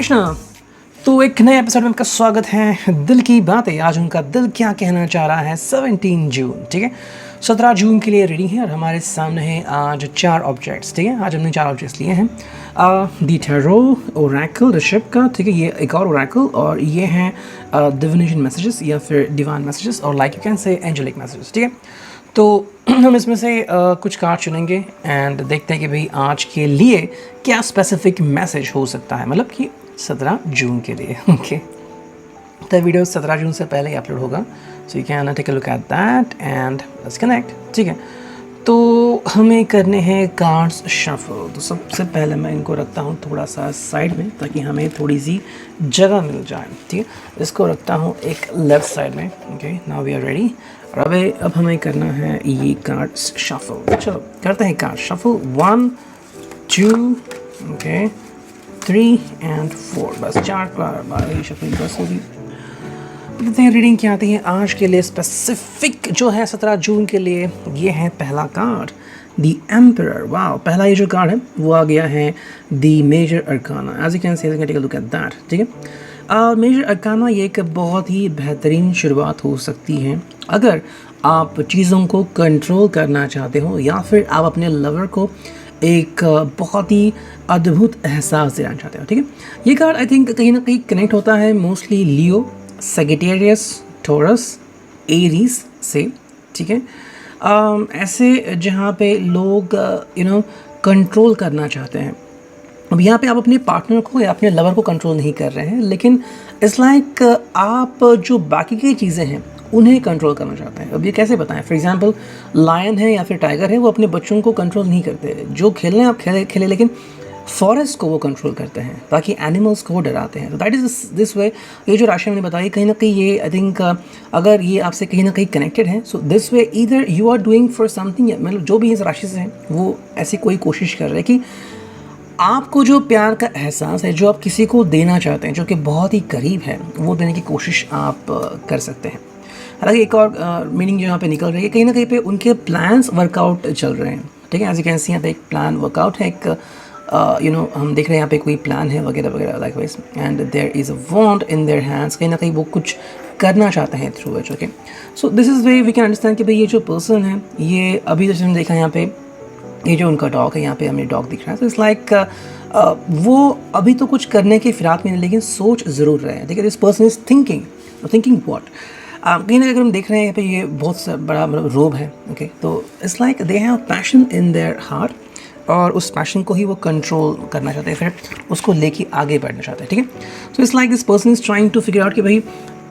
कृष्णा। तो एक नए एपिसोड में आपका स्वागत है। दिल की बातें, आज उनका दिल क्या कहना चाह रहा है। 17 जून, ठीक है, 17 जून के लिए रेडी है और हमारे सामने है आज 4 ऑब्जेक्ट्स। ठीक है, आज हमने 4 ऑब्जेक्ट्स लिए हैं। दी टैरो ओरेकल ऋषभ का, ठीक है, ये एक और ओरेकल, और ये हैं डिविनेशन मैसेजेस या फिर डिवाइन मैसेजेस, और like you can say angelic messages. ठीक है, तो हम इसमें से कुछ कार्ड चुनेंगे एंड देखते हैं कि भाई आज के लिए क्या स्पेसिफिक मैसेज हो सकता है, मतलब कि 17 जून के लिए। ओके, तो वीडियो 17 जून से पहले ही अपलोड होगा, so you can take a look at that and let's connect. ठीक है, तो हमें करने हैं कार्ड्स शफल। तो सबसे पहले मैं इनको रखता हूँ थोड़ा सा साइड में ताकि हमें थोड़ी सी जगह मिल जाए। ठीक है, इसको रखता हूँ एक लेफ़्ट साइड में। Okay, now we are ready. और अब हमें करना है ये कार्ड्स शफल। चलो करते हैं कार्ड शफल। 1 2 ओके 3 एंड 4, बस 4 बार शफल बस होगी। देखते हैं रीडिंग क्या आती है आज के लिए स्पेसिफिक जो है 17 जून के लिए। ये है पहला कार्ड, द एम्परर। वाह, पहला ये जो कार्ड है वो आ गया है the major arcana. As you can see, take a look at that. ठीक है, मेजर अरकाना ये एक बहुत ही बेहतरीन शुरुआत हो सकती है अगर आप चीज़ों को कंट्रोल करना चाहते हो या फिर आप अपने लवर को एक बहुत ही अद्भुत एहसास देना चाहते हो। ठीक है, ये कार्ड आई थिंक कहीं ना कहीं कनेक्ट होता है मोस्टली लियो, सेजिटेरियस, टॉरस, एरीज से। ठीक है, ऐसे जहाँ पे लोग कंट्रोल करना चाहते हैं। अब यहाँ पे आप अपने पार्टनर को या अपने लवर को कंट्रोल नहीं कर रहे हैं, लेकिन इट्स लाइक आप जो बाकी की चीज़ें हैं उन्हें कंट्रोल करना चाहते हैं। अब ये कैसे बताएं? फॉर एग्जांपल लायन है या फिर टाइगर है, वो अपने बच्चों को कंट्रोल नहीं करते। जो खेलने आप खेले, लेकिन फॉरेस्ट को वो कंट्रोल करते हैं, बाकी एनिमल्स को वो डराते हैं। तो दैट इज़ दिस वे। ये जो राशि मैंने बताई कहीं ना कहीं ये आई थिंक अगर ये आपसे कहीं ना कहीं कनेक्टेड है, so this way either you are doing for something, मतलब जो भी इस राशि से है वो ऐसी कोई कोशिश कर रहे हैं कि आपको जो प्यार का एहसास है जो आप किसी को देना चाहते हैं, जो कि बहुत ही करीब है, वो देने की कोशिश आप कर सकते हैं। हालांकि एक और मीनिंग जो यहाँ पे निकल रही है, कहीं ना कहीं पे उनके प्लान्स वर्कआउट चल रहे हैं। ठीक है, एज यू कैन सी यहाँ पे एक प्लान वर्कआउट है, एक हम देख रहे हैं यहाँ पे कोई प्लान है वगैरह वगैरह likewise, and there is a want in their hands. कहीं ना कहीं वो कुछ करना चाहते हैं through it. Okay, so this is way we can understand कि भाई ये जो पर्सन है, ये अभी जैसे हमने देखा यहाँ पे ये जो उनका डॉग है, यहाँ पे हमें डॉग दिख रहा है, तो इट्स लाइक वो अभी तो कुछ करने के फिराक में नहीं, लेकिन सोच ज़रूर रहे हैं। ठीक है, this person is thinking what. कहीं ना अगर हम देख रहे हैं यहाँ पे ये बहुत बड़ा मतलब रोब है। ओके, तो it's like they have passion in their heart, और उस पैशन को ही वो कंट्रोल करना चाहते हैं, फिर उसको लेके आगे बढ़ना चाहते हैं। ठीक है, so it's like this person is trying to figure out कि भाई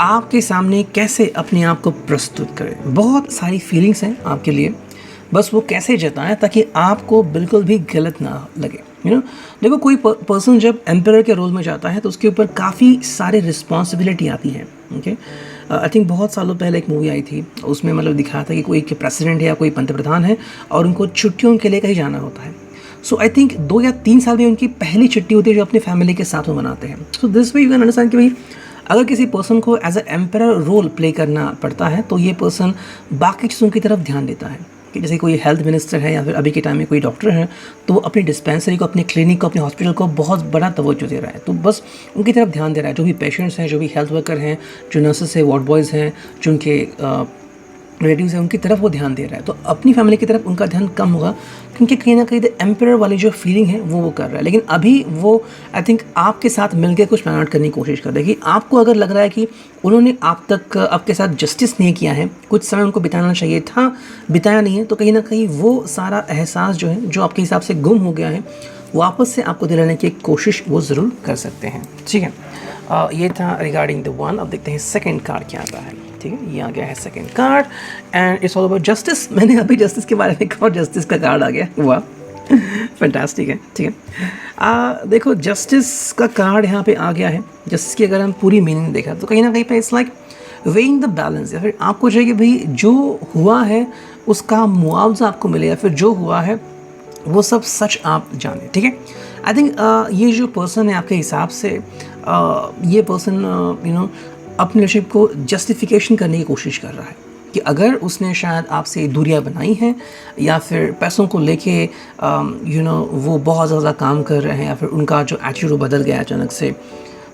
आपके सामने कैसे अपने आप को प्रस्तुत करें। बहुत सारी फीलिंग्स हैं आपके लिए, बस वो कैसे जताएं ताकि आपको बिल्कुल भी गलत ना लगे। देखो कोई पर्सन जब एम्परर के रोल में जाता है तो उसके ऊपर काफ़ी सारे रिस्पॉन्सिबिलिटी आती है। ओके, आई थिंक बहुत सालों पहले एक मूवी आई थी, उसमें मतलब दिखाया था कि कोई प्रेसिडेंट है या कोई पंतप्रधान है और उनको छुट्टियों के लिए कहीं जाना होता है। सो आई थिंक 2 या 3 साल में उनकी पहली छुट्टी होती है जो अपने फैमिली के साथ वो मनाते हैं। So this way you can understand कि भाई अगर किसी पर्सन को as a emperor role play करना पड़ता है तो ये पर्सन बाकी चीज़ों की तरफ ध्यान देता है। कि जैसे कोई हेल्थ मिनिस्टर है या फिर अभी के टाइम में कोई डॉक्टर है, तो वो अपनी डिस्पेंसरी को, अपने क्लिनिक को, अपने हॉस्पिटल को बहुत बड़ा तवज्जो दे रहा है, तो बस उनकी तरफ ध्यान दे रहा है। जो भी पेशेंट्स हैं, जो भी हेल्थ वर्कर हैं, जो नर्सेस हैं, वार्ड बॉयज़ हैं, जो उनके रिलेटिव्स हैं, उनकी तरफ वो ध्यान दे रहा है। तो अपनी फैमिली की तरफ उनका ध्यान कम होगा, क्योंकि कहीं ना कहीं द एम्परर वाली जो फीलिंग है वो कर रहा है। लेकिन अभी वो आई थिंक आपके साथ मिलकर कुछ प्लान आउट करने की कोशिश कर रहे हैं कि आपको अगर लग रहा है कि उन्होंने आपके साथ जस्टिस नहीं किया है, कुछ समय उनको बिताना चाहिए था, बिताया नहीं है, तो कहीं ना कहीं वो सारा एहसास जो है, जो आपके हिसाब से गुम हो गया है, वापस से आपको दिलाने की कोशिश वो ज़रूर कर सकते हैं। ठीक है, ये था रिगार्डिंग द 1। अब देखते हैं सेकेंड कार्ड क्या आता है। ठीक है, ये आ गया है second card and it's all about justice. मैंने अभी जस्टिस के बारे में कहा, जस्टिस का कार्ड आ गया। वाह, फैंटास्टिक है। ठीक है, देखो जस्टिस का कार्ड यहाँ पे आ गया है। जस्टिस की अगर हम पूरी मीनिंग देखा तो कहीं ना कहीं पे it's like weighing the balance, या फिर आपको चाहिए कि भाई जो हुआ है उसका मुआवजा आपको मिले, या फिर जो हुआ है वो सब सच आप जाने। ठीक है, आई थिंक ये जो पर्सन है आपके हिसाब से ये पर्सन अपने रिलेशनशिप को जस्टिफिकेशन करने की कोशिश कर रहा है। कि अगर उसने शायद आपसे दूरियां बनाई हैं या फिर पैसों को लेके वो बहुत ज़्यादा काम कर रहे हैं या फिर उनका जो एटीट्यूड बदल गया अचानक से,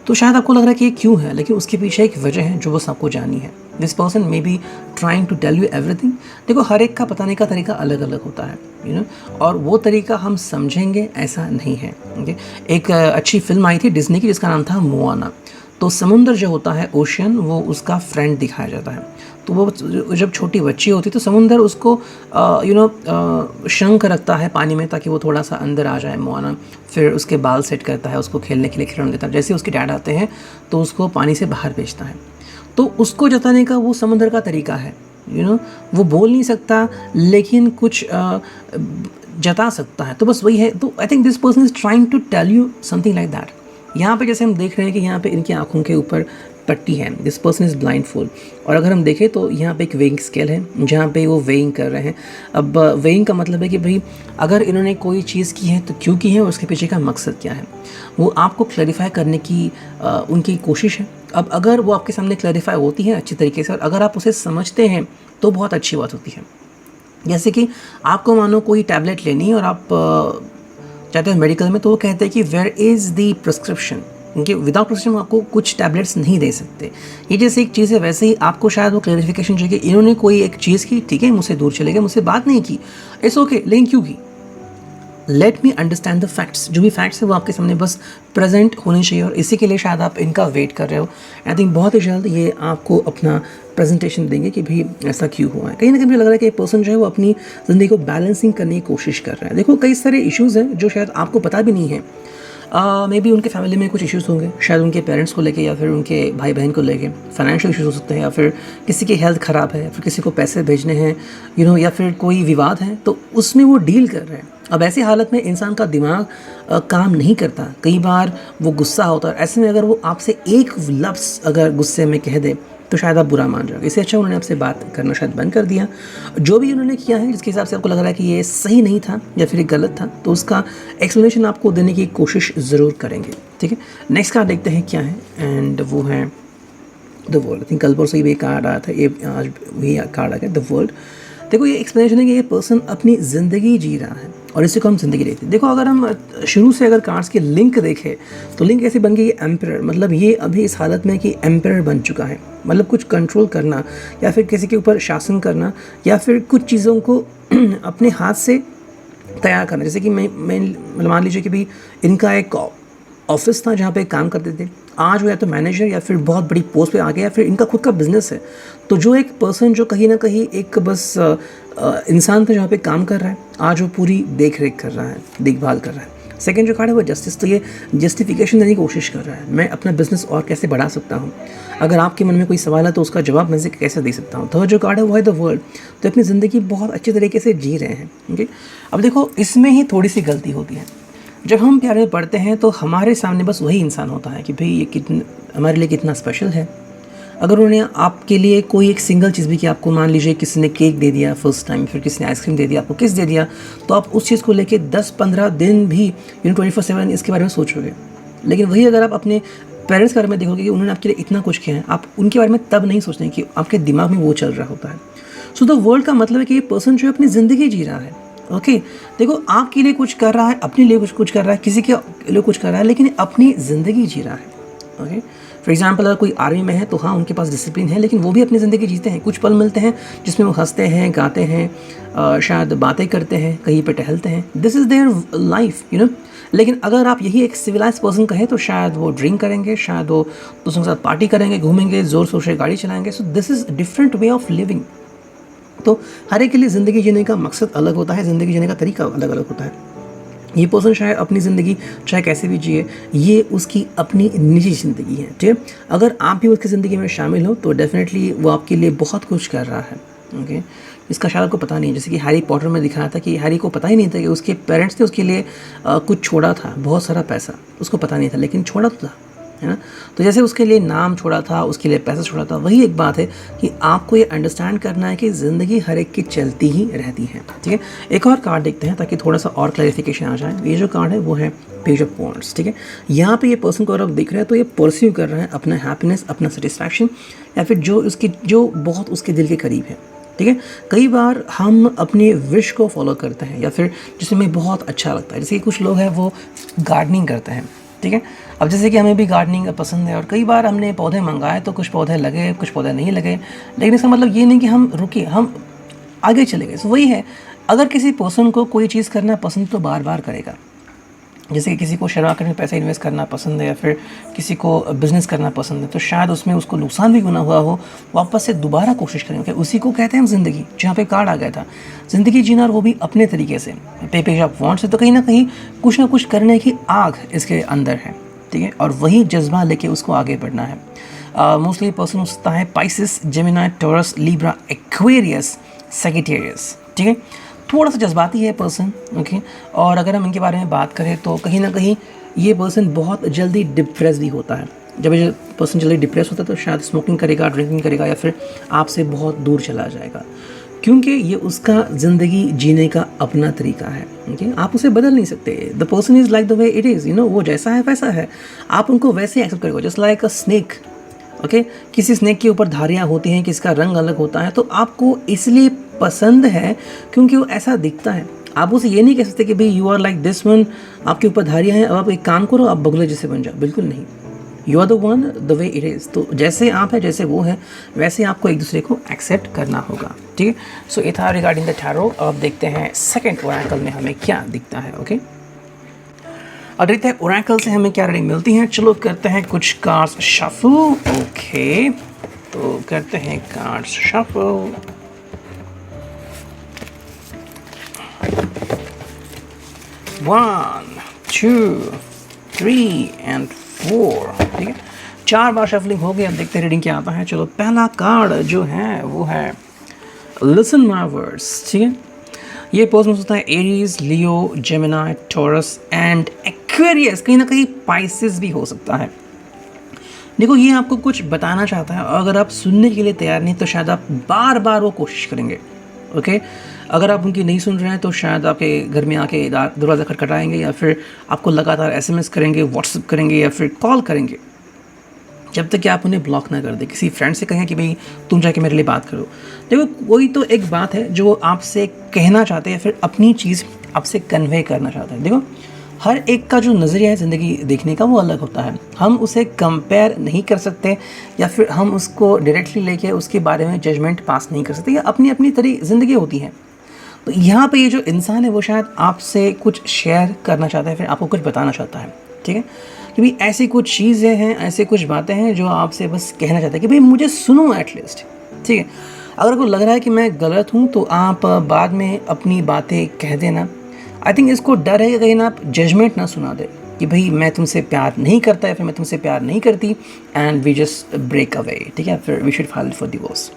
तो शायद आपको लग रहा है कि ये क्यों है, लेकिन उसके पीछे एक वजह है जो बस आपको जाननी है। This person may be trying to tell you everything. देखो, हर एक का बताने का तरीका अलग अलग होता है, और वो तरीका हम समझेंगे ऐसा नहीं है। ओके, एक अच्छी फिल्म आई थी डिज्नी की जिसका नाम था मोआना। तो समुंदर जो होता है, ओशियन, वो उसका फ्रेंड दिखाया जाता है। तो वो जब छोटी बच्ची होती है तो समुंदर उसको शंक रखता है पानी में ताकि वो थोड़ा सा अंदर आ जाए मोआना। फिर उसके बाल सेट करता है, उसको खेलने के लिए खिलौने देता है। जैसे उसके डैड आते हैं तो उसको पानी से बाहर भेजता है। तो उसको जताने का वो समुंदर का तरीका है। वो बोल नहीं सकता लेकिन कुछ जता सकता है। तो बस वही है। तो I think this person is trying to tell you something like that. यहाँ पे जैसे हम देख रहे हैं कि यहाँ पे इनकी आँखों के ऊपर पट्टी है। This person is blind full. और अगर हम देखें तो यहाँ पे एक वेइंग स्केल है जहाँ पे वो वेइंग कर रहे हैं। अब वेइंग का मतलब है कि भाई अगर इन्होंने कोई चीज़ की है तो क्यों की है और उसके पीछे का मकसद क्या है, वो आपको क्लैरिफाई करने की उनकी कोशिश है। अब अगर वो आपके सामने क्लैरिफाई होती है अच्छी तरीके से और अगर आप उसे समझते हैं तो बहुत अच्छी बात होती है। जैसे कि आपको मानो कोई टैबलेट लेनी है और आप जाते हैं मेडिकल में, तो वो कहते हैं कि वेयर इज़ दी प्रिस्क्रिप्शन, क्योंकि विदाउट प्रिस्क्रिप्शन आपको कुछ टैबलेट्स नहीं दे सकते। ये जैसे एक चीज़ है, वैसे ही आपको शायद वो क्लैरिफिकेशन चाहिए। इन्होंने कोई एक चीज़ की, ठीक है, मुझसे दूर चले गए, मुझसे बात नहीं की, इट्स ओके, लेकिन क्यों की? Let me understand the facts. जो भी फैक्ट्स है वो आपके सामने बस प्रेजेंट होने चाहिए और इसी के लिए शायद आप इनका वेट कर रहे हो। आई थिंक बहुत ही जल्द ये आपको अपना प्रेजेंटेशन देंगे कि भाई ऐसा क्यों हुआ है। कहीं ना कहीं मुझे लग रहा है कि पर्सन जो है वो अपनी ज़िंदगी को बैलेंसिंग करने की कोशिश कर रहा है। देखो, कई सारे इश्यूज़ हैं जो शायद आपको पता भी नहीं है। मे बी उनके फैमिली में कुछ इश्यूज़ होंगे, शायद उनके पेरेंट्स को लेके या फिर उनके भाई बहन को लेके फाइनेंशियल इश्यूज़ हो सकते हैं, या फिर किसी की हेल्थ ख़राब है, फिर किसी को पैसे भेजने हैं, या फिर कोई विवाद है, तो उसमें वो डील कर रहे हैं। अब ऐसी हालत में इंसान का दिमाग काम नहीं करता, कई बार वो गुस्सा होता है। ऐसे में अगर वो आपसे एक लफ्ज़ अगर गुस्से में कह दे तो शायद आप बुरा मान जाओगे। इससे अच्छा उन्होंने आपसे बात करना शायद बंद कर दिया। जो भी उन्होंने किया है, जिसके हिसाब से आपको लग रहा है कि ये सही नहीं था या फिर गलत था, तो उसका एक्सप्लेनेशन आपको देने की कोशिश ज़रूर करेंगे। ठीक है, नेक्स्ट कार्ड देखते हैं क्या है, एंड वो है द वर्ल्ड। आई थिंक कल परसों ये कार्ड आया था, ये आज वही कार्ड आ गया, द वर्ल्ड। देखो, ये एक्सप्लेनेशन है कि ये पर्सन अपनी ज़िंदगी जी रहा है और इसी को हम ज़िंदगी रहते हैं। देखो, अगर हम शुरू से अगर कार्ड्स की लिंक देखें तो लिंक ऐसे बन गई ये एम्परर। मतलब ये अभी इस हालत में कि एम्परर बन चुका है, मतलब कुछ कंट्रोल करना या फिर किसी के ऊपर शासन करना या फिर कुछ चीज़ों को अपने हाथ से तैयार करना। जैसे कि मैं मान लीजिए कि भाई इनका एक ऑफिस था जहाँ पे काम करते थे, आज वो या तो मैनेजर या फिर बहुत बड़ी पोस्ट पे आ गया या फिर इनका खुद का बिजनेस है। तो जो एक पर्सन जो कहीं ना कहीं एक बस इंसान था जहाँ पे काम कर रहा है, आज वो पूरी देख रेख कर रहा है, देखभाल कर रहा है। सेकंड जो कार्ड है वो जस्टिस। तो ये जस्टिफिकेशन देने की कोशिश कर रहा है, मैं अपना बिजनेस और कैसे बढ़ा सकता हूँ। अगर आपके मन में कोई सवाल है तो उसका जवाब मैं से कैसे दे सकता हूँ। थर्ड जो कार्ड है वो है द वर्ल्ड। तो अपनी ज़िंदगी बहुत अच्छे तरीके से जी रहे हैं। ओके, अब देखो, इसमें ही थोड़ी सी गलती होती है। जब हम प्यार में पढ़ते हैं तो हमारे सामने बस वही इंसान होता है कि भाई ये कितना हमारे लिए कितना स्पेशल है। अगर उन्होंने आपके लिए कोई एक सिंगल चीज़ भी कि आपको मान लीजिए किसी ने केक दे दिया फर्स्ट टाइम, फिर किसी ने आइसक्रीम दे दिया, आपको किस दे दिया, तो आप उस चीज़ को लेके 10-15 दिन भी 24/7 इसके बारे में सोचोगे। लेकिन वही अगर आप अपने पेरेंट्स के बारे में देखोगे कि उन्होंने आपके लिए इतना कुछ किया है, आप उनके बारे में तब नहीं सोचते कि आपके दिमाग में वो चल रहा होता है। सो द वर्ल्ड का मतलब है कि ये पर्सन जो है अपनी ज़िंदगी जी रहा है। ओके, देखो, आपके लिए कुछ कर रहा है, अपने लिए कुछ कर रहा है, किसी के लिए कुछ कर रहा है, लेकिन अपनी ज़िंदगी जी रहा है। ओके, फॉर एग्जाम्पल अगर कोई आर्मी में है तो हाँ, उनके पास डिसिप्लिन है, लेकिन वो भी अपनी ज़िंदगी जीते हैं। कुछ पल मिलते हैं जिसमें वो हंसते हैं, गाते हैं, शायद बातें करते हैं, कहीं पे टहलते हैं। दिस इज़ देयर लाइफ, लेकिन अगर आप यही एक सिविलाइज पर्सन कहें तो शायद वो ड्रिंक करेंगे, शायद वो दूसरों के साथ पार्टी करेंगे, घूमेंगे, ज़ोर शोर से गाड़ी चलाएंगे। सो this is different way of living. तो हर एक के लिए ज़िंदगी जीने का मकसद अलग होता है, ज़िंदगी जीने का तरीका अलग अलग होता है। ये पर्सन शायद अपनी ज़िंदगी चाहे कैसे भी जिए, ये उसकी अपनी निजी ज़िंदगी है। ठीक है, अगर आप भी उसकी ज़िंदगी में शामिल हो तो डेफिनेटली वो आपके लिए बहुत कुछ कर रहा है। ओके, इसका शायद आपको पता नहीं है। जैसे कि हैरी पॉटर में दिखाया था कि हैरी को पता ही नहीं था कि उसके पेरेंट्स ने उसके लिए कुछ छोड़ा था, बहुत सारा पैसा, उसको पता नहीं था, लेकिन छोड़ा तो था, है ना। तो जैसे उसके लिए नाम छोड़ा था, उसके लिए पैसा छोड़ा था, वही एक बात है कि आपको ये अंडरस्टैंड करना है कि ज़िंदगी हर एक की चलती ही रहती है। ठीक है, एक और कार्ड देखते हैं ताकि थोड़ा सा और क्लैरिफिकेशन आ जाए। ये जो कार्ड है वो है पेज ऑफ वांट्स, ठीक है। यहाँ पे ये पर्सन को अगर आप देख रहे हैं तो ये परस्यू कर रहा है अपना हैप्पीनेस, अपना सेटिस्फैक्शन, या फिर जो बहुत उसके दिल के करीब है, ठीक है। कई बार हम अपने विश को फॉलो करते हैं या फिर जिसे हमें बहुत अच्छा लगता है, जैसे कि कुछ लोग हैं वो गार्डनिंग करते हैं, ठीक है। अब जैसे कि हमें भी गार्डनिंग पसंद है और कई बार हमने पौधे मंगाए तो कुछ पौधे लगे, कुछ पौधे नहीं लगे, लेकिन इसका मतलब ये नहीं कि हम रुके, हम आगे चले गए। तो वही है, अगर किसी पर्सन को कोई चीज़ करना पसंद तो बार बार करेगा। जैसे कि किसी को शेयर मार्केट में पैसे इन्वेस्ट करना पसंद है या फिर किसी को बिज़नेस करना पसंद है, तो शायद उसमें उसको नुकसान भी होना हुआ हो, वापस से दोबारा कोशिश करेंगे। उसी को कहते हैं हम ज़िंदगी, जहाँ पे कार्ड आ गया था, ज़िंदगी जीना, और वो भी अपने तरीके से, पेज ऑफ वांट्स से। तो कहीं ना कुछ करने की आग इसके अंदर है, ठीक है, और वही जज्बा लेके उसको आगे बढ़ना है। मोस्टली पर्सन होता है Pisces, Gemini, taurus, Libra, Aquarius, Sagittarius, ठीक है। थोड़ा सा जज्बाती है पर्सन, ओके। और अगर हम इनके बारे में बात करें तो कहीं ना कहीं ये पर्सन बहुत जल्दी डिप्रेस भी होता है। जब ये पर्सन जल्दी डिप्रेस होता है तो शायद स्मोकिंग करेगा, ड्रिंकिंग करेगा, या फिर आपसे बहुत दूर चला जाएगा, क्योंकि ये उसका ज़िंदगी जीने का अपना तरीका है, ओके। आप उसे बदल नहीं सकते। The person is like the way it is, वो जैसा है वैसा है, आप उनको वैसे एक्सेप्ट करेगा, जस्ट लाइक अ स्नेक, ओके। किसी स्नेक के ऊपर धारियाँ होती हैं, किसका रंग अलग होता है, तो आपको इसलिए पसंद है क्योंकि वो ऐसा दिखता है। आप उसे ये नहीं कह सकते कि भाई you are like this one, आपके ऊपर धारियाँ हैं, अब आप एक काम करो, आप बगुले जैसे बन जाओ, बिल्कुल नहीं। You are the one the way it is. तो जैसे आप हैं, जैसे वो है, वैसे आपको एक दूसरे को एक्सेप्ट करना होगा, ठीक है। सो ये था रिगार्डिंग द टैरो। अब देखते हैं सेकंड ओरेकल में हमें क्या दिखता है, ओके। और देखते हैं ओरेकल से हमें क्या रीडिंग मिलती है। चलो करते हैं कुछ कार्ड्स शफल, ओके। तो करते हैं cards shuffle. One, two, three and four, ठीक है। 4 बार शफलिंग हो गई। अब देखते हैं रीडिंग क्या आता है। चलो पहला कार्ड जो है वो है लिसन माय वर्ड्स, ठीक है। ये पर्सन होता है Aries, Leo, Gemini, taurus and Aquarius, कहीं ना कहीं पाइसिस भी हो सकता है। देखो ये आपको कुछ बताना चाहता है, अगर आप सुनने के लिए तैयार नहीं तो शायद आप बार बार वो कोशिश करेंगे, ओके। अगर आप उनकी नहीं सुन रहे हैं तो शायद आपके घर में आके दरवाज़ा खटखटाएंगे, या फिर आपको लगातार एसएमएस करेंगे, व्हाट्सएप करेंगे, या फिर कॉल करेंगे, जब तक कि आप उन्हें ब्लॉक ना कर दें। किसी फ्रेंड से कहें कि भाई तुम जाके मेरे लिए बात करो। देखो वही तो एक बात है जो आपसे कहना चाहते हैं, या फिर अपनी चीज़ आपसे कन्वे करना चाहते हैं। देखो हर एक का जो नज़रिया है ज़िंदगी देखने का वो अलग होता है। हम उसे कंपेयर नहीं कर सकते, या फिर हम उसको डायरेक्टली लेके उसके बारे में जजमेंट पास नहीं कर सकते, या अपनी अपनी तरह ज़िंदगी होती है। तो यहाँ पे ये जो इंसान है वो शायद आपसे कुछ शेयर करना चाहता है, फिर आपको कुछ बताना चाहता है, ठीक है। कि भाई ऐसी कुछ चीज़ें हैं, ऐसे कुछ बातें हैं जो आपसे बस कहना चाहता है कि भाई मुझे सुनो एटलीस्ट, ठीक है। अगर आपको लग रहा है कि मैं गलत हूँ तो आप बाद में अपनी बातें कह देना। आई थिंक इसको डर है कि कहीं ना आप जजमेंट ना सुना दे कि भाई मैं तुमसे प्यार नहीं करता या फिर मैं तुमसे प्यार नहीं करती, and we just break away, ठीक है, फिर we should file for divorce.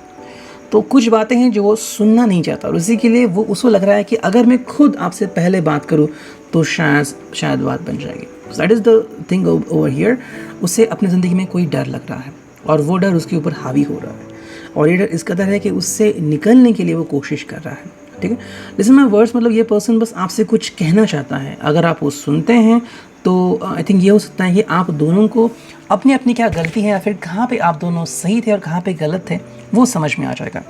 तो कुछ बातें हैं जो वो सुनना नहीं चाहता, और उसी के लिए वो उसको लग रहा है कि अगर मैं खुद आपसे पहले बात करूँ तो शायद बात बन जाएगी। That is the thing over here. उसे अपनी ज़िंदगी में कोई डर लग रहा है, और वो डर उसके ऊपर हावी हो रहा है, और ये डर इस कदर है कि उससे निकलने के लिए वो कोशिश कर रहा है, ठीक है। लिसन माय वर्ड्स मतलब ये पर्सन बस आपसे कुछ कहना चाहता है। अगर आप वो सुनते हैं तो आई थिंक ये हो सकता है कि आप दोनों को अपनी अपनी क्या गलती है, या फिर कहाँ पे आप दोनों सही थे और कहाँ पे गलत थे वो समझ में आ जाएगा।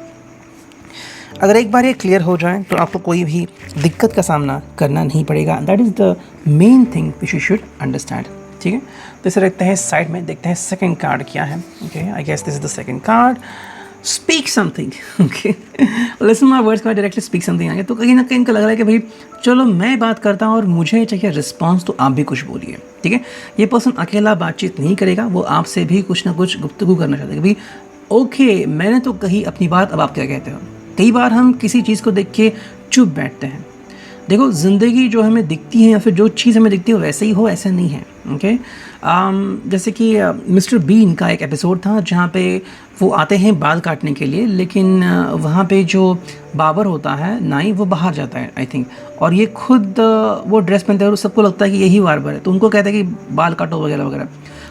अगर एक बार ये क्लियर हो जाए तो आपको कोई भी दिक्कत का सामना करना नहीं पड़ेगा। That is the main thing which you should understand, ठीक है। तो इसे रखते हैं साइड में, देखते हैं सेकंड कार्ड क्या है, okay. I guess this is the second card, speak something, okay. Listen my words का डायरेक्टली स्पीक समथिंग आ गया, तो कहीं ना कहीं इनका लग रहा है कि भाई चलो मैं बात करता हूँ और मुझे चाहिए रिस्पॉन्स, तो आप भी कुछ बोलिए, ठीक है। ये पर्सन अकेला बातचीत नहीं करेगा, वो आपसे भी कुछ ना कुछ गुफ्तगू करना चाहता है कि भाई ओके मैंने तो कही अपनी बात, अब आप क्या कहते हो। कई बार हम किसी चीज़ को देख के चुप बैठते हैं। देखो ज़िंदगी जो हमें दिखती है या फिर जो चीज़ हमें दिखती है वैसे ही हो, ऐसा नहीं है, ओके। जैसे कि मिस्टर बीन का एक एपिसोड था जहाँ पे वो आते हैं बाल काटने के लिए, लेकिन वहाँ पे जो बाबर होता है नाई, वो बाहर जाता है आई थिंक, और ये खुद वो ड्रेस पहनते हैं और सबको लगता है कि यही बार्बर है, तो उनको कहते हैं कि बाल काटो वगैरह वगैरह।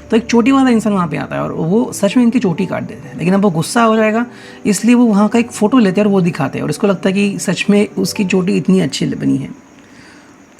तो एक चोटी वाला इंसान वहाँ पे आता है और वो सच में इनकी चोटी काट देते हैं, लेकिन अब वो गुस्सा हो जाएगा इसलिए वो वहाँ का एक फ़ोटो लेते हैं और वो दिखाते हैं, और इसको लगता है कि सच में उसकी चोटी इतनी अच्छी बनी है।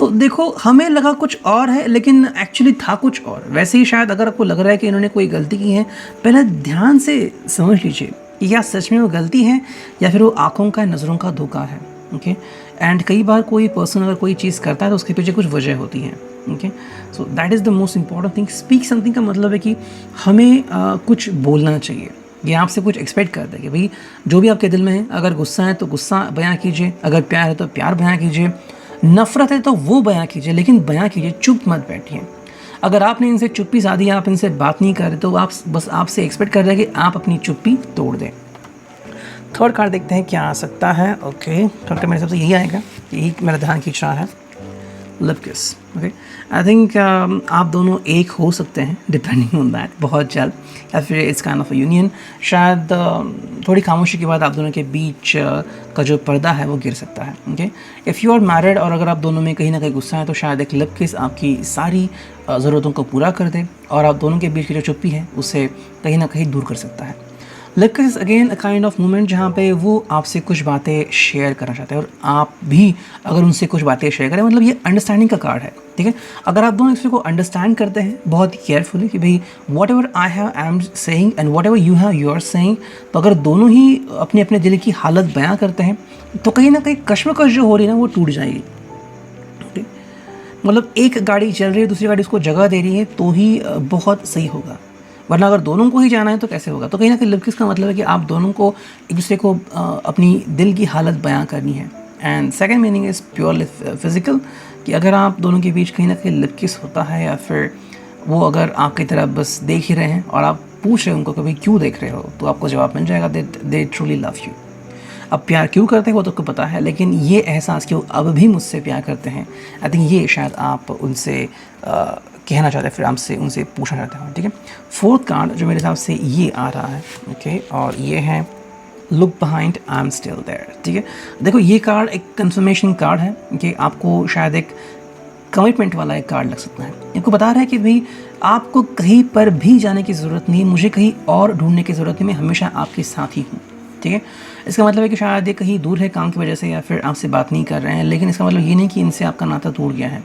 तो देखो हमें लगा कुछ और है लेकिन एक्चुअली था कुछ और। वैसे ही शायद अगर आपको लग रहा है कि इन्होंने कोई गलती की है, पहले ध्यान से समझ लीजिए कि क्या सच में वो गलती है या फिर वो आँखों का, नज़रों का धोखा है। ओके, एंड कई बार कोई पर्सन अगर कोई चीज़ करता है तो उसके पीछे कुछ वजह होती है। Okay, so that is the most important thing. Speak something का मतलब है कि हमें कुछ बोलना चाहिए। ये आपसे कुछ एक्सपेक्ट करते हैं कि भाई जो भी आपके दिल में है, अगर गुस्सा है तो गुस्सा बयां कीजिए, अगर प्यार है तो प्यार बयां कीजिए, नफ़रत है तो वो बयां कीजिए, लेकिन बयां कीजिए, चुप मत बैठिए। अगर आपने इनसे चुप्पी साधी, आप इनसे बात नहीं कर रहे तो आप बस आपसे एक्सपेक्ट कर रहे हैं कि आप अपनी चुप्पी तोड़ दें। थर्ड कार्ड देखते हैं क्या आ सकता है। ओके, थर्ड कार्ड मेरे हिसाब से यही आएगा, यही मेरा ध्यान खींच रहा है, लिप किस। ओके, आई थिंक आप दोनों एक हो सकते हैं डिपेंडिंग ऑन दैट बहुत जल्द, या फिर it's kind of a union. शायद थोड़ी खामोशी के बाद आप दोनों के बीच का जो पर्दा है वो गिर सकता है। Okay, if you are married और अगर आप दोनों में कहीं ना कहीं गुस्सा है तो शायद एक लिप किस आपकी सारी ज़रूरतों को पूरा कर दे और आप दोनों के बीच की जो चुप्पी है उसे कहीं ना कहीं दूर कर सकता है। लिप किस again a kind of moment जहाँ पे वो आपसे कुछ बातें शेयर करना चाहते हैं और आप भी अगर उनसे कुछ बातें शेयर करें, मतलब ये अंडरस्टैंडिंग का कार्ड है। ठीक है, अगर आप दोनों इसको अंडरस्टैंड करते हैं बहुत ही केयरफुली कि भाई whatever I have I am saying and whatever you have you are saying, तो अगर दोनों ही अपने अपने दिल की हालत बयां करते हैं तो कहीं ना कहीं कश्मकश जो हो रही है ना वो टूट जाएगी। मतलब एक गाड़ी चल रही है, दूसरी गाड़ी उसको जगह दे रही है तो ही बहुत सही होगा, वरना अगर दोनों को ही जाना है तो कैसे होगा। तो कहीं ना कहीं लिप किस का मतलब है कि आप दोनों को एक दूसरे को अपनी दिल की हालत बयां करनी है। And second meaning is purely physical, कि अगर आप दोनों के बीच कहीं ना कहीं लिप किस होता है या फिर वो अगर आपकी तरफ बस देख ही रहे हैं और आप पूछ रहे हैं उनको कभी क्यों देख रहे हो, तो आपको जवाब मिल जाएगा दे ट्रूली लव यू। अब प्यार क्यों करते हैं वो तो आपको पता है, लेकिन ये एहसास कि वो अब भी मुझसे प्यार करते हैं, आई थिंक ये शायद आप उनसे कहना चाहते हैं, फिर आपसे उनसे पूछना चाहते हैं। ठीक है, फोर्थ कार्ड जो मेरे हिसाब से ये आ रहा है, ओके, और ये है look behind I am still there. ठीक है, देखो ये कार्ड एक कंफर्मेशन कार्ड है कि आपको शायद एक कमिटमेंट वाला एक कार्ड लग सकता है। इनको बता रहा है कि भाई आपको कहीं पर भी जाने की ज़रूरत नहीं, मुझे कहीं और ढूंढने की ज़रूरत नहीं, मैं हमेशा आपके साथ ही हूँ। ठीक है, इसका मतलब है कि शायद ये कहीं दूर है काम की वजह से या फिर आपसे बात नहीं कर रहे हैं, लेकिन इसका मतलब ये नहीं कि इनसे आपका नाता टूट गया है।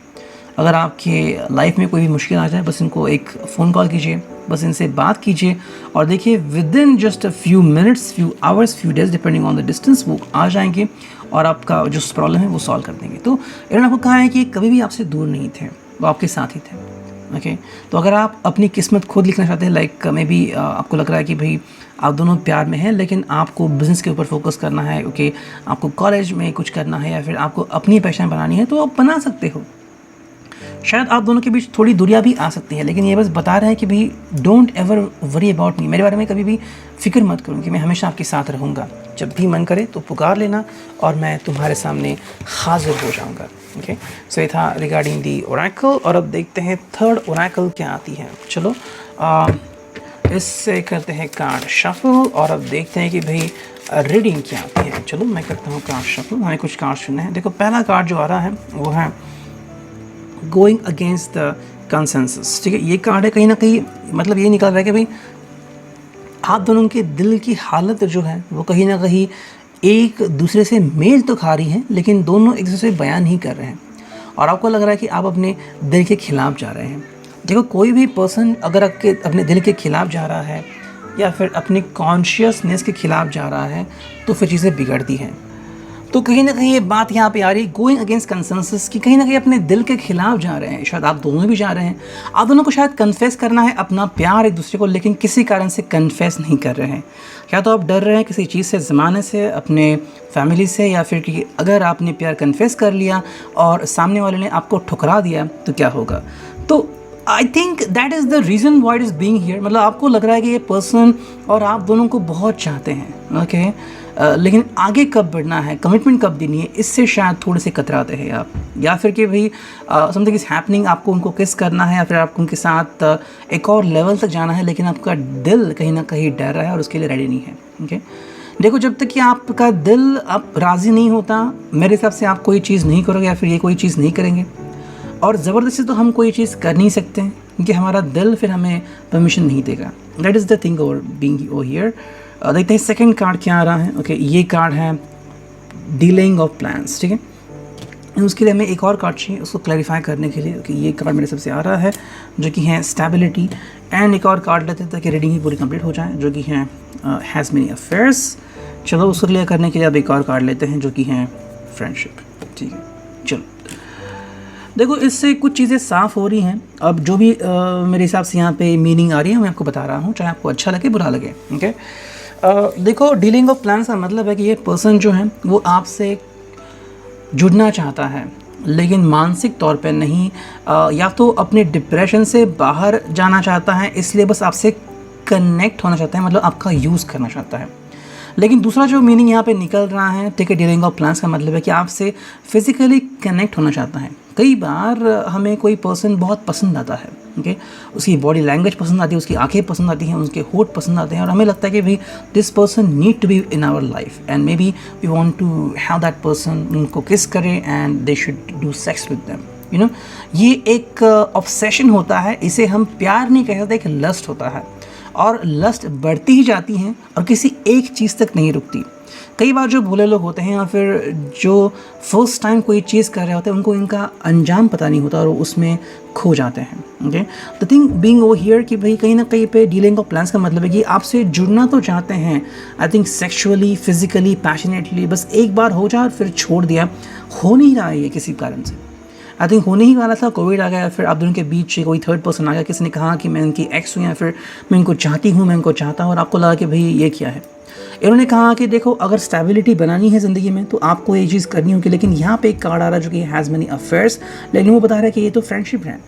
अगर आपके लाइफ में कोई भी मुश्किल आ जाए, बस इनको एक फ़ोन कॉल कीजिए, बस इनसे बात कीजिए और देखिए with in just a few minutes, few hours, few days depending on the distance वो आ जाएंगे और आपका जो प्रॉब्लम है वो सॉल्व कर देंगे। तो इन्होंने आपको कहा है कि कभी भी आपसे दूर नहीं थे, वो आपके साथ ही थे। ओके, तो अगर आप अपनी किस्मत खुद लिखना चाहते हैं, लाइक मे बी आपको लग रहा है कि भाई आप दोनों प्यार में हैं लेकिन आपको बिज़नेस के ऊपर फोकस करना है, ओके, आपको कॉलेज में कुछ करना है या फिर आपको अपनी पहचान बनानी है, तो आप बना सकते हो। शायद आप दोनों के बीच थोड़ी दूरियां भी आ सकती है, लेकिन ये बस बता रहे हैं कि भाई don't ever worry about me, मेरे बारे में कभी भी फिक्र मत करो कि मैं हमेशा आपके साथ रहूँगा। जब भी मन करे तो पुकार लेना और मैं तुम्हारे सामने हाजिर हो जाऊँगा। ओके, सो ये था रिगार्डिंग दी ओरेकल। और अब देखते हैं थर्ड ओरेकल क्या आती है। चलो इससे करते हैं कार्ड शफल और अब देखते हैं कि भाई रीडिंग क्या आती है। चलो मैं करता हूँ कार्ड शफल, हमें कुछ कार्ड चुनने हैं। देखो पहला कार्ड जो आ रहा है वो है गोइंग अगेंस्ट द कंसेंसस। ठीक है, ये कार्ड है कहीं ना कहीं मतलब ये निकल रहा है कि भाई आप दोनों के दिल की हालत जो है वो कहीं ना कहीं एक दूसरे से मेल तो खा रही है, लेकिन दोनों एक दूसरे से बयान नहीं कर रहे हैं और आपको लग रहा है कि आप अपने दिल के खिलाफ जा रहे हैं। देखो कोई भी पर्सन अगर आपके अपने दिल के खिलाफ जा रहा है या फिर अपनी कॉन्शियसनेस के खिलाफ जा रहा है तो फिर चीज़ें बिगड़ती हैं। तो कहीं ना कहीं ये बात यहाँ पे आ रही है गोइंग अगेंस्ट कंसेंसस की, कहीं ना कहीं अपने दिल के खिलाफ जा रहे हैं। शायद आप दोनों भी जा रहे हैं, आप दोनों को शायद कन्फेस करना है अपना प्यार एक दूसरे को, लेकिन किसी कारण से कन्फेस नहीं कर रहे हैं। या तो आप डर रहे हैं किसी चीज़ से, ज़माने से, अपने फैमिली से, या फिर कि अगर आपने प्यार कन्फेस कर लिया और सामने वाले ने आपको ठुकरा दिया तो क्या होगा। तो I think that is the reason why it is being here. मतलब आपको लग रहा है कि ये पर्सन और आप दोनों को बहुत चाहते हैं, ओके, लेकिन आगे कब बढ़ना है, कमिटमेंट कब देनी है, इससे शायद थोड़े से कतराते हैं आप। या फिर कि भाई समथिंग इज़ हैपनिंग, आपको उनको किस करना है या फिर आपको उनके साथ एक और लेवल तक जाना है, लेकिन आपका दिल कहीं ना कहीं डर रहा है और उसके लिए रेडी नहीं है। ओके, देखो जब तक कि आपका दिल आप राज़ी नहीं होता, मेरे हिसाब से आप कोई चीज़ नहीं करोगे या फिर ये कोई चीज़ नहीं करेंगे। और ज़बरदस्ती तो हम कोई चीज़ कर नहीं सकते हैं क्योंकि हमारा दिल फिर हमें परमिशन नहीं देगा। That is the thing over being over here. देखते हैं सेकंड कार्ड क्या आ रहा है। ओके, ये कार्ड है डीलेइंग ऑफ प्लान्स। ठीक है, उसके लिए हमें एक और कार्ड चाहिए उसको क्लैरिफाई करने के लिए कि ये कार्ड मेरे सबसे आ रहा है जो कि है स्टेबिलिटी। एंड एक और कार्ड लेते हैं ताकि रीडिंग ही पूरी कंप्लीट हो जाए जो कि है हैज़ मेनी अफेयर्स। चलो उसको क्लियर करने के लिए अब एक और कार्ड लेते हैं जो कि है फ्रेंडशिप। ठीक है, चलो देखो इससे कुछ चीज़ें साफ़ हो रही हैं। अब जो भी मेरे हिसाब से यहाँ पे मीनिंग आ रही है मैं आपको बता रहा हूँ, चाहे आपको अच्छा लगे बुरा लगे। ओके, देखो डीलिंग ऑफ प्लान्स का मतलब है कि ये पर्सन जो है वो आपसे जुड़ना चाहता है लेकिन मानसिक तौर पे नहीं, या तो अपने डिप्रेशन से बाहर जाना चाहता है इसलिए बस आपसे कनेक्ट होना चाहता है, मतलब आपका यूज़ करना चाहता है। लेकिन दूसरा जो मीनिंग यहाँ पे निकल रहा है ठीक है डीलिंग ऑफ प्लान्स का मतलब है कि आपसे फिज़िकली कनेक्ट होना चाहता है। कई बार हमें कोई पर्सन बहुत पसंद आता है, ओके, उसकी बॉडी लैंग्वेज पसंद आती है, उसकी आंखें पसंद आती हैं, उसके होठ पसंद आते हैं और हमें लगता है कि भाई this person need to be in our life and may be we want to have that person, उनको किस करें and they should do sex with them, you know. ये एक ऑब्सेशन होता है, इसे हम प्यार नहीं कह सकते, एक लस्ट होता है और लस्ट बढ़ती ही जाती हैं और किसी एक चीज़ तक नहीं रुकती। कई बार जो भोले लोग होते हैं या फिर जो फर्स्ट टाइम कोई चीज़ कर रहे होते हैं उनको इनका अंजाम पता नहीं होता और वो उसमें खो जाते हैं। Okay, the thing being over here कि भाई कहीं ना कहीं पे डीलिंग ऑफ प्लान्स का मतलब है कि आपसे जुड़ना तो चाहते हैं, I think sexually, physically, passionately, बस एक बार हो जाए और फिर छोड़ दिया, हो नहीं रहा है ये किसी कारण से। आई थिंक होने ही वाला था, कोविड आ गया, फिर आप दोनों के बीच कोई थर्ड पर्सन आ गया, किसी ने कहा कि मैं इनकी एक्स हूँ या फिर मैं इनको चाहती हूँ, मैं इनको चाहता हूँ, और आपको लगा कि भाई ये क्या है। इन्होंने कहा कि देखो अगर स्टेबिलिटी बनानी है ज़िंदगी में तो आपको ये चीज़ करनी होगी, लेकिन यहाँ पे एक कार्ड आ रहा है जो कि हैज़ मेनी अफेयर्स, लेकिन वो बता रहा है कि ये तो फ्रेंडशिप है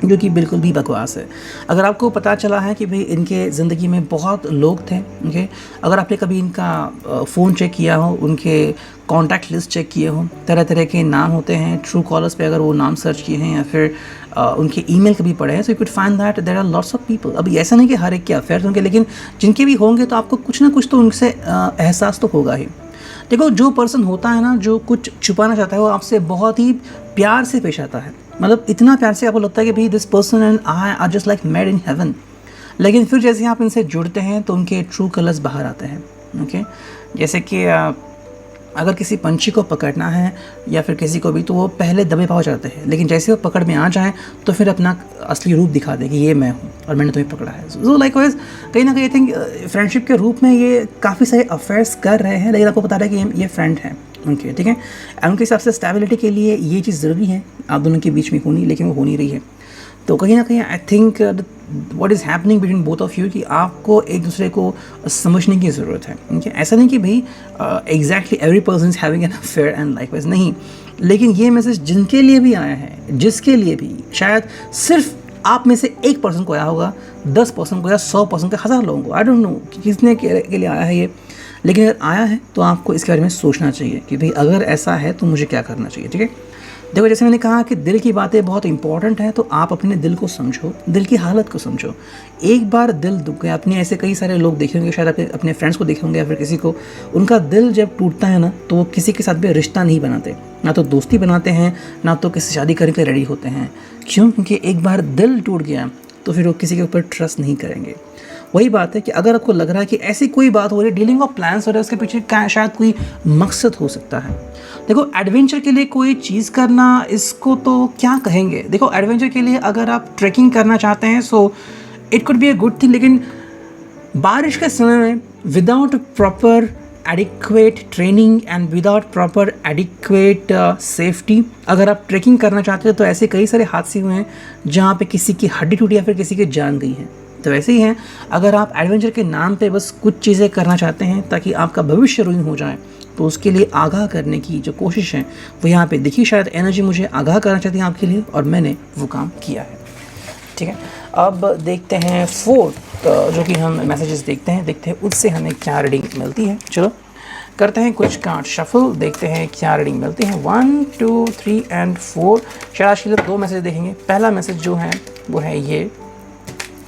जो कि बिल्कुल भी बकवास है। अगर आपको पता चला है कि भाई इनके ज़िंदगी में बहुत लोग थे, ओके, अगर आपने कभी इनका फ़ोन चेक किया हो, उनके कॉन्टैक्ट लिस्ट चेक किए हो, तरह तरह के नाम होते हैं, ट्रू कॉलर्स पे अगर वो नाम सर्च किए हैं या फिर उनके ईमेल कभी पढ़े हैं, so you could find that there are lots of people. अभी ऐसा नहीं कि हर एक के अफेयर्स होंगे, लेकिन जिनके भी होंगे तो आपको कुछ ना कुछ तो उनसे एहसास तो होगा ही। देखो जो पर्सन होता है ना, जो कुछ छुपाना चाहता है, वो आपसे बहुत ही प्यार से पेश आता है, मतलब इतना प्यार से आपको लगता है कि भाई this person and I R just like made in heaven. लेकिन फिर जैसे आप इनसे जुड़ते हैं तो उनके ट्रू कलर्स बाहर आते हैं। ओके, जैसे कि अगर किसी पंछी को पकड़ना है या फिर किसी को भी, तो वो पहले दबे पाव जाते हैं, लेकिन जैसे वो पकड़ में आ जाए तो फिर अपना असली रूप दिखा दे कि ये मैं हूँ और मैंने तुम्हें पकड़ा है। सो लाइकवाइज कहीं ना कहीं आई थिंक फ्रेंडशिप के रूप में ये काफ़ी सारे अफेयर्स कर रहे हैं, लेकिन आपको बता रहा है कि ये फ्रेंड हैं उनके, ठीक है। उनके हिसाब से स्टेबिलिटी के लिए ये चीज़ ज़रूरी है आप दोनों के बीच में होनी, लेकिन वो हो नहीं रही है। तो कहीं ना कहीं I think what is happening between both of you कि आपको एक दूसरे को समझने की ज़रूरत है। ठीक है, ऐसा नहीं कि भाई exactly every person is having an affair and likewise, नहीं, लेकिन ये मैसेज जिनके लिए भी आया है, जिसके लिए भी, शायद सिर्फ आप में से एक पर्सन को आया होगा, 10 पर्सन को या 100 पर्सन को, 1000 लोगों को, आई डोंट नो किसने के लिए आया है ये, लेकिन अगर आया है तो आपको इसके बारे में सोचना चाहिए कि भाई अगर ऐसा है तो मुझे क्या करना चाहिए। ठीक है, देखो जैसे मैंने कहा कि दिल की बातें बहुत इंपॉर्टेंट हैं, तो आप अपने दिल को समझो, दिल की हालत को समझो। एक बार दिल दुख गया, अपने ऐसे कई सारे लोग देखे होंगे, शायद अपने फ्रेंड्स को देखे होंगे या फिर किसी को, उनका दिल जब टूटता है ना तो वो किसी के साथ भी रिश्ता नहीं बनाते, ना तो दोस्ती बनाते हैं, ना तो किसी शादी करने के रेडी होते हैं। क्यों? क्योंकि एक बार दिल टूट गया तो फिर वो किसी के ऊपर ट्रस्ट नहीं करेंगे। वही बात है कि अगर आपको लग रहा है कि ऐसी कोई बात हो रही है, डीलिंग ऑफ प्लान्स हो रहा है, उसके पीछे शायद कोई मकसद हो सकता है। देखो एडवेंचर के लिए कोई चीज़ करना, इसको तो क्या कहेंगे। देखो एडवेंचर के लिए अगर आप ट्रैकिंग करना चाहते हैं so it could be a good thing, लेकिन बारिश के समय में without proper adequate training and without proper adequate safety अगर आप ट्रैकिंग करना चाहते हो तो ऐसे कई सारे हादसे हुए हैं जहाँ पे किसी की हड्डी टूटी या फिर किसी की जान गई है। तो वैसे ही है, अगर आप एडवेंचर के नाम पे बस कुछ चीज़ें करना चाहते हैं ताकि आपका भविष्य रुइन हो जाए, तो उसके लिए आगाह करने की जो कोशिश है वो यहाँ पे दिखी। शायद एनर्जी मुझे आगाह करना चाहती है आपके लिए और मैंने वो काम किया है। ठीक है, अब देखते हैं फोर्थ जो कि हम मैसेजेस देखते हैं उससे हमें क्या रीडिंग मिलती है। चलो करते हैं कुछ कार्ड शफल, देखते हैं क्या रीडिंग मिलती है। 1 2 3 एंड 4। शायद आज के लिए 2 मैसेज देखेंगे। पहला मैसेज जो है वो है ये,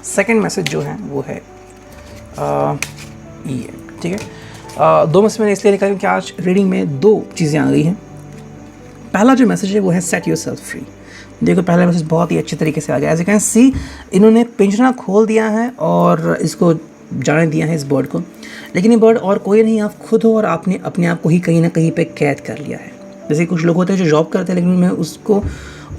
सेकंड मैसेज जो है वो है ये। ठीक है, 2 मैसेज मैंने इसलिए लिखा क्योंकि आज रीडिंग में 2 चीज़ें आ गई हैं। पहला जो मैसेज है वो है सेट योर सेल्फ फ्री। देखो पहला मैसेज बहुत ही अच्छे तरीके से आ गया। एज यू कैन सी, इन्होंने पिंजरा खोल दिया है और इसको जाने दिया है इस बर्ड को, लेकिन ये बर्ड और कोई नहीं, आप खुद हो और आपने अपने आप को ही कहीं ना कहीं पे कैद कर लिया है। जैसे कुछ लोग होते हैं जो जॉब करते हैं लेकिन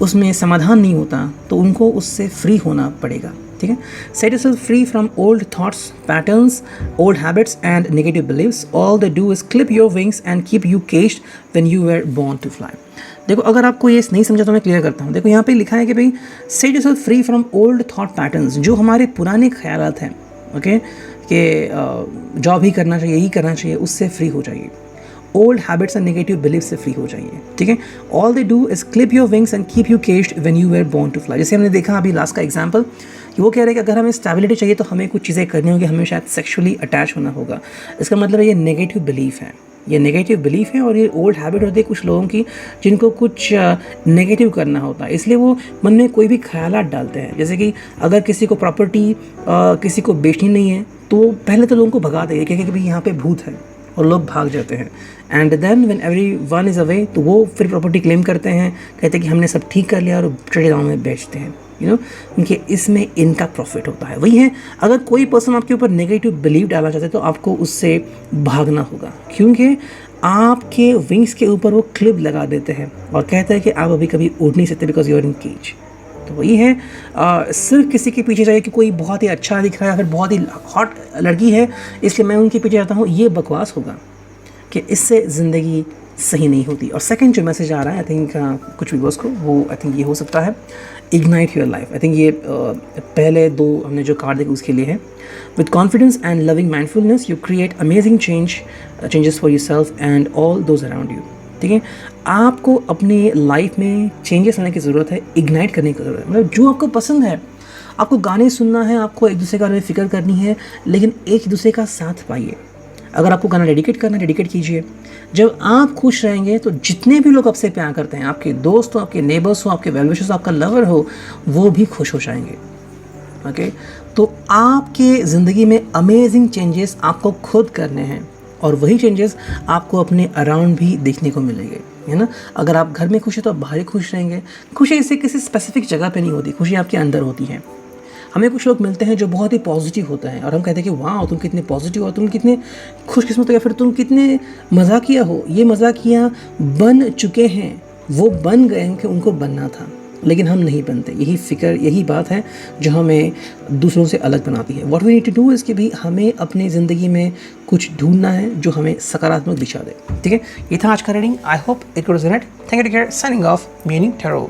उसमें समाधान नहीं होता, तो उनको उससे फ्री होना पड़ेगा, ठीक है। Set yourself free from old thoughts, patterns, old habits and negative believes. All they do is clip your wings and keep you caged when you were born to fly. देखो, अगर आपको ये नहीं समझा तो मैं क्लियर करता हूँ। देखो, यहाँ पे लिखा है कि भाई set yourself free from old thought patterns, जो हमारे पुराने ख्यालात हैं, ओके, कि जॉब ही करना चाहिए, यही करना चाहिए, उससे फ्री हो जाइए। Old habits and negative belief से फ्री हो जाइए, ठीक है। All they do is clip your wings and keep you caged when you were born to fly. जैसे हमने देखा अभी लास्ट का एग्जांपल, कि वो कह रहे हैं कि अगर हमें स्टेबिलिटी चाहिए तो हमें कुछ चीज़ें करनी होगी, हमें शायद सेक्सुअली अटैच होना होगा। इसका मतलब है ये नेगेटिव बिलीफ है, ये नेगेटिव बिलीफ है, और ये ओल्ड हैबिट होती है कुछ लोगों की जिनको कुछ नेगेटिव करना होता है, इसलिए वो मन में कोई भी ख्यालात डालते हैं। जैसे कि अगर किसी को प्रॉपर्टी किसी को बेचनी नहीं है तो पहले तो लोगों को भगा देंगे कि भाई यहाँ पे भूत है, और लोग भाग जाते हैं। And then when everyone is away, तो वो फिर प्रॉपर्टी क्लेम करते हैं, कहते हैं कि हमने सब ठीक कर लिया, और चढ़े गाँव में बेचते हैं, यू नो, उनके इसमें इनका प्रॉफिट होता है। वही है, अगर कोई पर्सन आपके ऊपर नेगेटिव बिलीव डालना चाहते हैं तो आपको उससे भागना होगा, क्योंकि आपके विंग्स के ऊपर वो क्लिप लगा देते हैं और कहते हैं कि आप अभी कभी उड़ नहीं सकते because you are in cage. तो वही है, सिर्फ किसी के पीछे जाइए कि कोई बहुत ही अच्छा दिख रहा है, फिर बहुत ही हॉट लड़की है इसलिए मैं उनके पीछे जाता हूँ, ये बकवास होगा, कि इससे ज़िंदगी सही नहीं होती। और सेकंड जो मैसेज आ रहा है, आई थिंक कुछ व्यूअर्स को, वो आई थिंक ये हो सकता है, ignite your life. I think ये पहले दो हमने जो कार्ड देखे उसके लिए है। With confidence and loving mindfulness you create amazing changes for your self and all those around you, ठीक है। आपको अपनी लाइफ में चेंजेस लाने की ज़रूरत है, इग्नाइट करने की ज़रूरत है। मतलब जो आपको पसंद है, आपको गाने सुनना है, आपको एक दूसरे के बारे में फ़िक्र करनी है, लेकिन एक दूसरे का साथ पाइए। अगर आपको गाना डेडिकेट करना है, डेडिकेट कीजिए। जब आप खुश रहेंगे तो जितने भी लोग आपसे प्यार करते हैं, आपके दोस्त हो, आपके नेबर्स हो, आपके वेल विशर्स, आपका लवर हो, वो भी खुश हो जाएंगे, ओके। तो आपके ज़िंदगी में अमेजिंग चेंजेस आपको खुद करने हैं, और वही चेंजेस आपको अपने अराउंड भी देखने को मिलेंगे, है ना। अगर आप घर में खुश हैं तो आप बाहर खुश रहेंगे। खुशी इससे किसी स्पेसिफिक जगह पे नहीं होती, खुशी आपके अंदर होती है। हमें कुछ लोग मिलते हैं जो बहुत ही पॉजिटिव होते हैं और हम कहते हैं कि वाह तुम कितने पॉजिटिव हो, तुम कितने खुशकिस्मत हो, या फिर तुम कितने मजाकिया हो। ये मजाकिया बन चुके हैं, वो बन गए हैं कि उनको बनना था, लेकिन हम नहीं बनते। यही बात है जो हमें दूसरों से अलग बनाती है। What we need to do is कि भी हमें अपनी ज़िंदगी में कुछ ढूंढना है जो हमें सकारात्मक दिशा दे, ठीक है। ये था आज का reading. I hope it could resonate. Thank you, take care, signing off, meaning tarot.